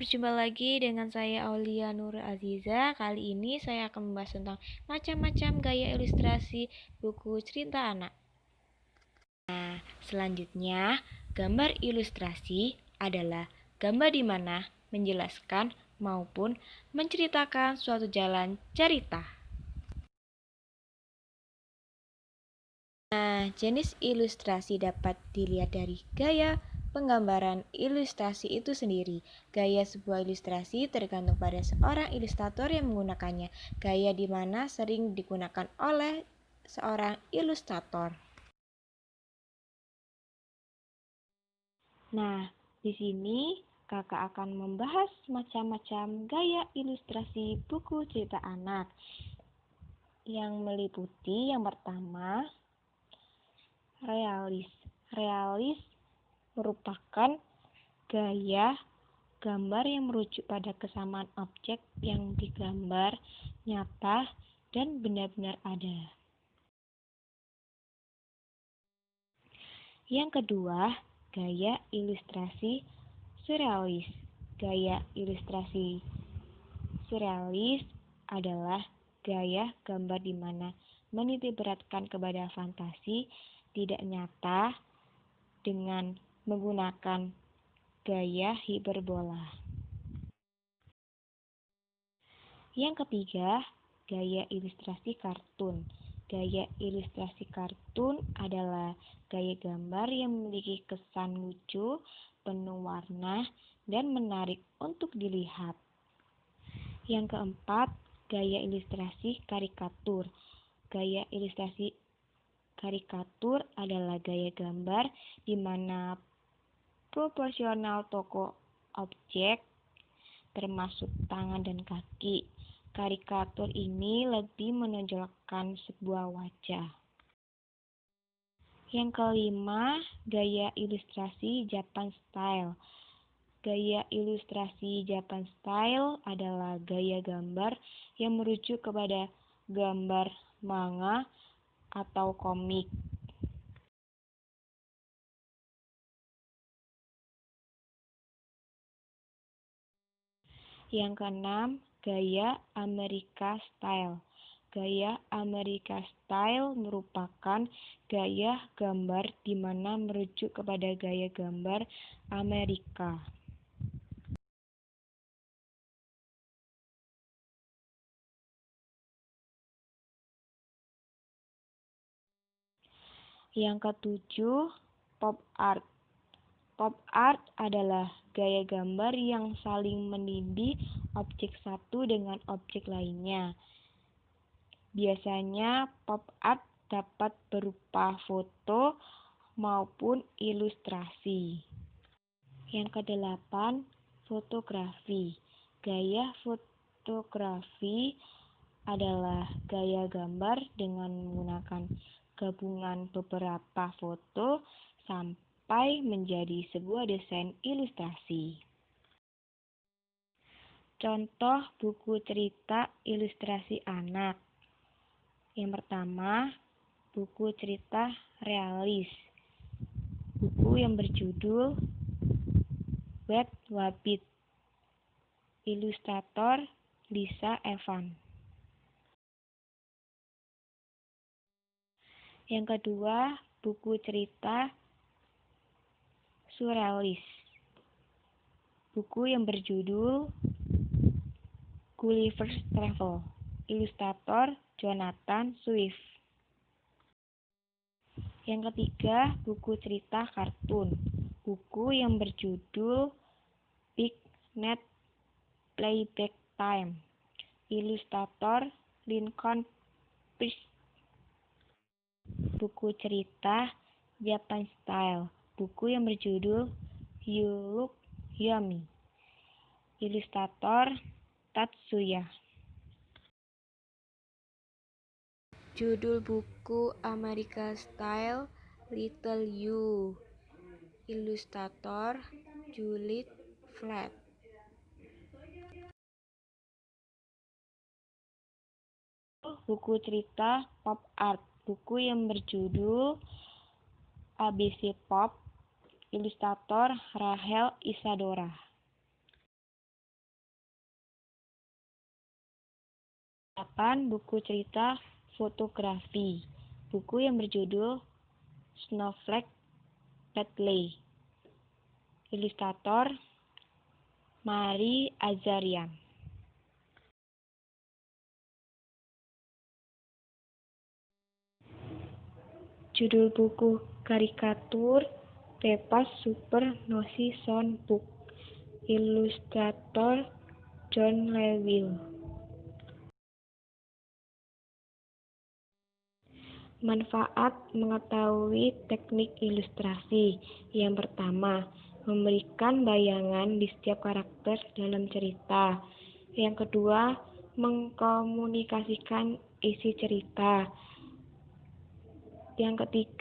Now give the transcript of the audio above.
Berjumpa lagi dengan saya Aulia Nur Aziza. Kali ini saya akan membahas tentang macam-macam gaya ilustrasi buku cerita anak. Nah, selanjutnya, gambar ilustrasi adalah gambar di mana menjelaskan maupun menceritakan suatu jalan cerita. Nah, jenis ilustrasi dapat dilihat dari gaya penggambaran ilustrasi itu sendiri. Gaya sebuah ilustrasi tergantung pada seorang ilustrator yang menggunakannya. Gaya di mana sering digunakan oleh seorang ilustrator. Nah, di sini kakak akan membahas macam-macam gaya ilustrasi buku cerita anak. Yang meliputi yang pertama, realis. Realis merupakan gaya gambar yang merujuk pada kesamaan objek yang digambar nyata dan benar-benar ada. Yang kedua, gaya ilustrasi surrealis. Gaya ilustrasi surrealis adalah gaya gambar di mana menitikberatkan kepada fantasi tidak nyata dengan menggunakan gaya hiperbola. Yang ketiga, gaya ilustrasi kartun. Gaya ilustrasi kartun adalah gaya gambar yang memiliki kesan lucu, penuh warna, dan menarik untuk dilihat. Yang keempat, gaya ilustrasi karikatur. Gaya ilustrasi karikatur adalah gaya gambar di mana proporsional tokoh objek termasuk tangan dan kaki. Karikatur ini lebih menonjolkan sebuah wajah. Yang kelima, gaya ilustrasi Japan Style. Gaya ilustrasi Japan Style adalah gaya gambar yang merujuk kepada gambar manga atau komik. Yang keenam, gaya Amerika Style. Gaya Amerika Style merupakan gaya gambar di mana merujuk kepada gaya gambar Amerika. Yang ketujuh, pop art. Pop art adalah gaya gambar yang saling menindih objek satu dengan objek lainnya. Biasanya pop art dapat berupa foto maupun ilustrasi. Yang kedelapan, fotografi. Gaya fotografi adalah gaya gambar dengan menggunakan gabungan beberapa foto sampai menjadi sebuah desain ilustrasi. Contoh buku cerita ilustrasi anak. Yang pertama, buku cerita realis. Buku yang berjudul Wet Wabbit. Ilustrator Lisa Evans. Yang kedua, buku cerita surrealis. Buku yang berjudul Gulliver's Travel. Ilustrator Jonathan Swift. Yang ketiga, buku cerita kartun. Buku yang berjudul Big Net Playback Time. Ilustrator Lincoln Pearce. Buku cerita Japan Style. Buku yang berjudul You Look Yummy. Ilustrator Tatsuya. Judul buku America Style Little You. Ilustrator Juliet Flat. Buku cerita pop art. Buku yang berjudul ABC Pop. Ilustrator Rachel Isadora. 8 buku cerita fotografi. Buku yang berjudul Snowflake Petley. Ilustrator Mari Azarian. Judul buku karikatur Pepas Super Nosy Sound Book. Ilustrator John Lewis. Manfaat mengetahui teknik ilustrasi. Yang pertama, memberikan bayangan di setiap karakter dalam cerita. Yang kedua, mengkomunikasikan isi cerita. Yang ketiga,